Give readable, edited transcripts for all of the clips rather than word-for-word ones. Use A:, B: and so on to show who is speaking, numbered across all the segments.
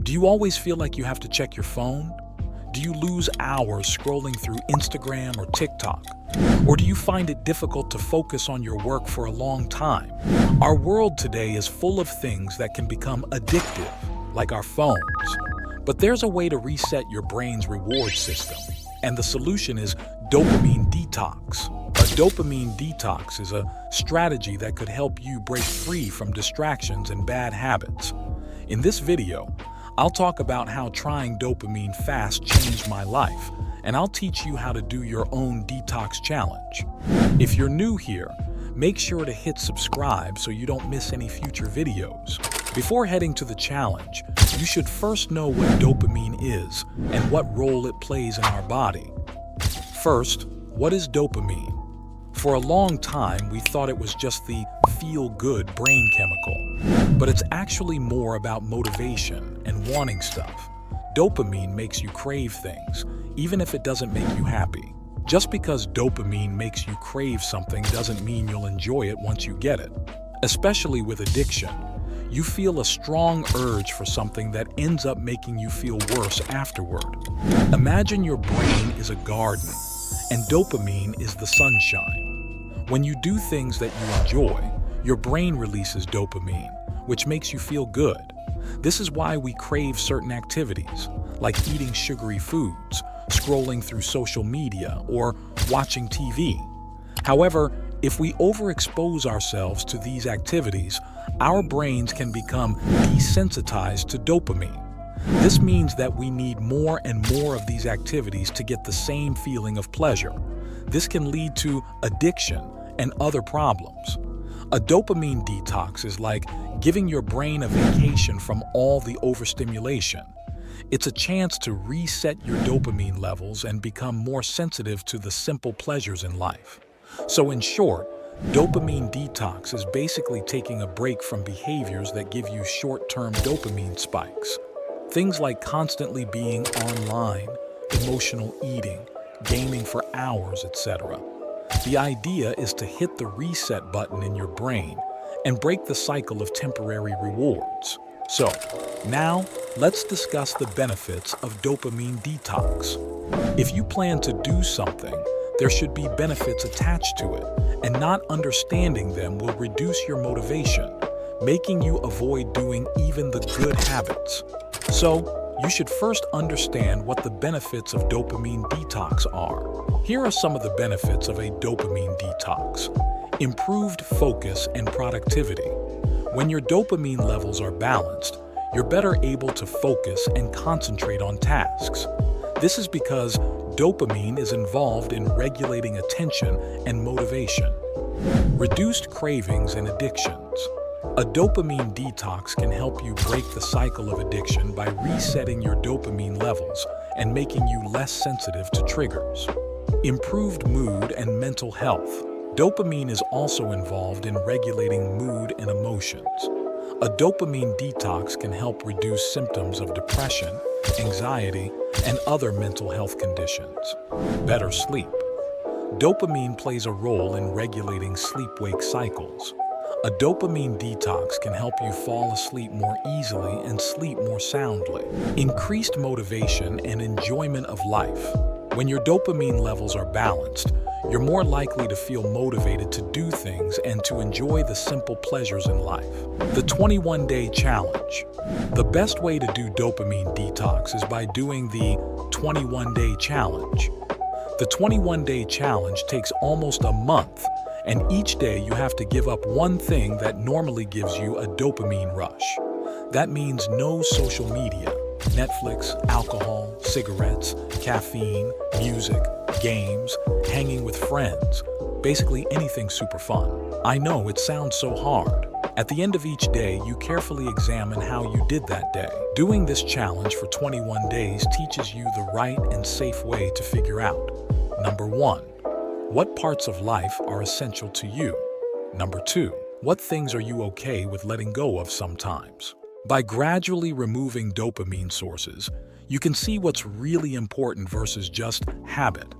A: Do you always feel like you have to check your phone? Do you lose hours scrolling through Instagram or TikTok? Or do you find it difficult to focus on your work for a long time? Our world today is full of things that can become addictive, like our phones. But there's a way to reset your brain's reward system, and the solution is dopamine detox. A dopamine detox is a strategy that could help you break free from distractions and bad habits. In this video, I'll talk about how trying dopamine fast changed my life, and I'll teach you how to do your own detox challenge. If you're new here, make sure to hit subscribe so you don't miss any future videos. Before heading to the challenge, you should first know what dopamine is and what role it plays in our body. First, what is dopamine? For a long time, we thought it was just the feel-good brain chemical, but it's actually more about motivation and wanting stuff. Dopamine makes you crave things, even if it doesn't make you happy. Just because dopamine makes you crave something doesn't mean you'll enjoy it once you get it. Especially with addiction, you feel a strong urge for something that ends up making you feel worse afterward. Imagine your brain is a garden, and dopamine is the sunshine. When you do things that you enjoy, your brain releases dopamine, which makes you feel good. This is why we crave certain activities, like eating sugary foods, scrolling through social media, or watching TV. However, if we overexpose ourselves to these activities, our brains can become desensitized to dopamine. This means that we need more and more of these activities to get the same feeling of pleasure. This can lead to addiction and other problems. A dopamine detox is like giving your brain a vacation from all the overstimulation. It's a chance to reset your dopamine levels and become more sensitive to the simple pleasures in life. So in short, dopamine detox is basically taking a break from behaviors that give you short-term dopamine spikes. Things like constantly being online, emotional eating, gaming for hours, etc. The idea is to hit the reset button in your brain and break the cycle of temporary rewards. So, now let's discuss the benefits of dopamine detox. If you plan to do something, there should be benefits attached to it, and not understanding them will reduce your motivation, making you avoid doing even the good habits. So, you should first understand what the benefits of dopamine detox are. Here are some of the benefits of a dopamine detox. Improved focus and productivity. When your dopamine levels are balanced, you're better able to focus and concentrate on tasks. This is because dopamine is involved in regulating attention and motivation. Reduced cravings and addictions. A dopamine detox can help you break the cycle of addiction by resetting your dopamine levels and making you less sensitive to triggers. Improved mood and mental health. Dopamine is also involved in regulating mood and emotions. A dopamine detox can help reduce symptoms of depression, anxiety, and other mental health conditions. Better sleep. Dopamine plays a role in regulating sleep-wake cycles. A dopamine detox can help you fall asleep more easily and sleep more soundly. Increased motivation and enjoyment of life. When your dopamine levels are balanced, you're more likely to feel motivated to do things and to enjoy the simple pleasures in life. The 21-day challenge. The best way to do dopamine detox is by doing the 21-day challenge. The 21-day challenge takes almost a month, and each day you have to give up one thing that normally gives you a dopamine rush. That means no social media, Netflix, alcohol, cigarettes, caffeine, music, games, hanging with friends, basically anything super fun. I know it sounds so hard. At the end of each day, you carefully examine how you did that day. Doing this challenge for 21 days teaches you the right and safe way to figure out. Number 1. What parts of life are essential to you? Number 2. What things are you okay with letting go of sometimes? By gradually removing dopamine sources, you can see what's really important versus just habit.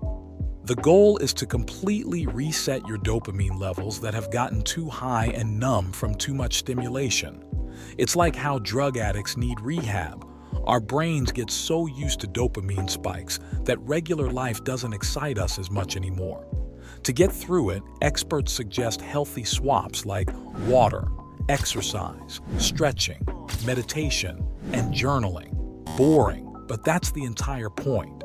A: The goal is to completely reset your dopamine levels that have gotten too high and numb from too much stimulation. It's like how drug addicts need rehab. Our brains get so used to dopamine spikes that regular life doesn't excite us as much anymore. To get through it, experts suggest healthy swaps like water, exercise, stretching, meditation, and journaling. Boring, but that's the entire point.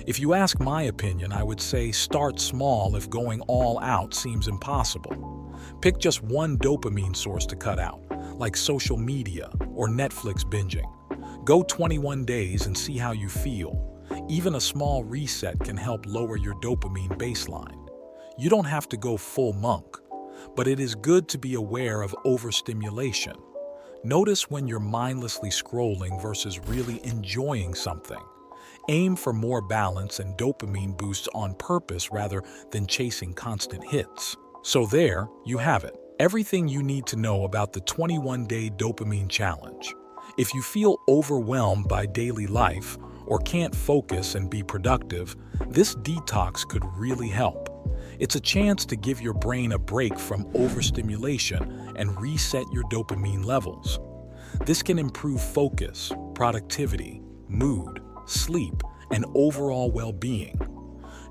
A: If you ask my opinion, I would say start small if going all out seems impossible. Pick just one dopamine source to cut out, like social media or Netflix binging. Go 21 days and see how you feel. Even a small reset can help lower your dopamine baseline. You don't have to go full monk, but it is good to be aware of overstimulation. Notice when you're mindlessly scrolling versus really enjoying something. Aim for more balance and dopamine boosts on purpose rather than chasing constant hits. So there, you have it. Everything you need to know about the 21-day dopamine challenge. If you feel overwhelmed by daily life or can't focus and be productive, this detox could really help. It's a chance to give your brain a break from overstimulation and reset your dopamine levels. This can improve focus, productivity, mood, sleep, and overall well-being.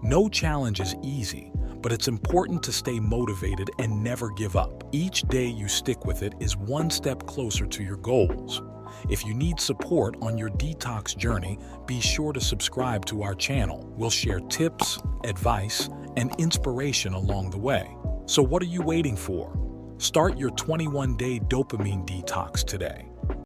A: No challenge is easy, but it's important to stay motivated and never give up. Each day you stick with it is one step closer to your goals. If you need support on your detox journey, be sure to subscribe to our channel. We'll share tips, advice, and inspiration along the way. So what are you waiting for? Start your 21-day dopamine detox today.